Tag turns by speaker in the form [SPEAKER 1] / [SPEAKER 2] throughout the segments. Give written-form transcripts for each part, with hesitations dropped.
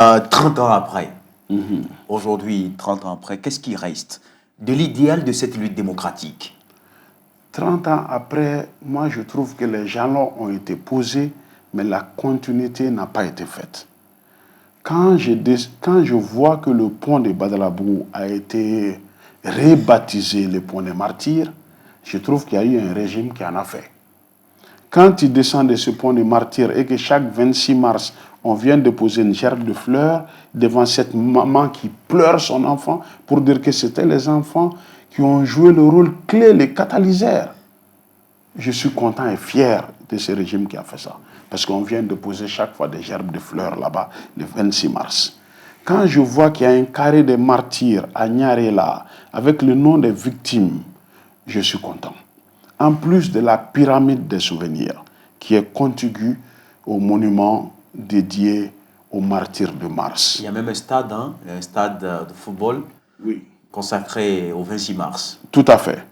[SPEAKER 1] 30 ans après, aujourd'hui, 30 ans après, qu'est-ce qui reste de l'idéal de cette lutte démocratique?
[SPEAKER 2] 30 ans après, moi je trouve que les jalons ont été posés, mais la continuité n'a pas été faite. Quand je vois que le pont de Badalabou a été rebaptisé le pont des martyrs, je trouve qu'il y a eu un régime qui en a fait. Quand tu descends de ce pont des martyrs et que chaque 26 mars, on vient de poser une gerbe de fleurs devant cette maman qui pleure son enfant pour dire que c'était les enfants qui ont joué le rôle clé, les catalyseurs. Je suis content et fier de ce régime qui a fait ça. Parce qu'on vient de poser chaque fois des gerbes de fleurs là-bas, le 26 mars. Quand je vois qu'il y a un carré des martyrs à Nyarela, avec le nom des victimes, je suis content. En plus de la pyramide des souvenirs, qui est contiguë au monument dédié aux martyrs de Mars.
[SPEAKER 1] Il y a même un stade de football consacré au 26 mars.
[SPEAKER 2] Tout à fait.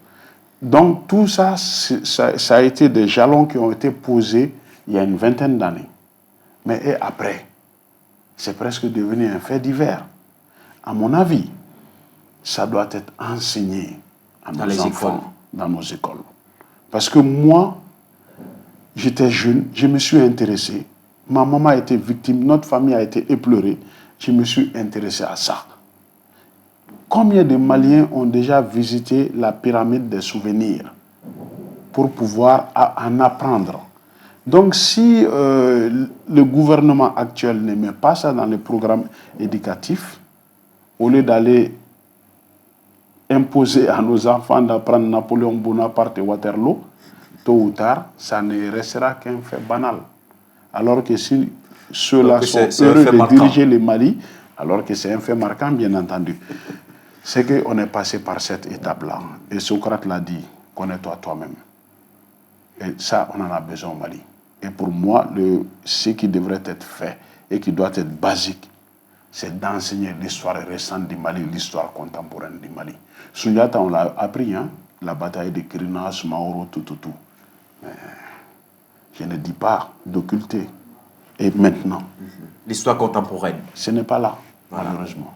[SPEAKER 2] Donc tout ça, ça a été des jalons qui ont été posés il y a une vingtaine d'années. Mais et après, c'est presque devenu un fait divers. À mon avis, ça doit être enseigné à nos enfants, dans nos écoles. Parce que moi, j'étais jeune, je me suis intéressé. Ma maman a été victime, notre famille a été éplorée. Je me suis intéressé à ça. Combien de Maliens ont déjà visité la pyramide des souvenirs pour pouvoir en apprendre? Donc si le gouvernement actuel ne met pas ça dans les programmes éducatifs, au lieu d'aller imposer à nos enfants d'apprendre Napoléon Bonaparte et Waterloo, tôt ou tard, ça ne restera qu'un fait banal. Alors que si ceux-là sont heureux de diriger le Mali, alors que c'est un fait marquant, bien entendu, c'est qu'on est passé par cette étape-là. Et Socrate l'a dit, connais-toi toi-même. Et ça, on en a besoin au Mali. Et pour moi, ce qui devrait être fait et qui doit être basique, c'est d'enseigner l'histoire récente du Mali, l'histoire contemporaine du Mali. Souniata, on l'a appris, hein, la bataille de Kirinas, Maoro, tout. Mais je ne dis pas d'occulter. Et maintenant,
[SPEAKER 1] l'histoire contemporaine.
[SPEAKER 2] ce n'est pas là, malheureusement.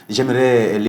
[SPEAKER 1] J'aimerais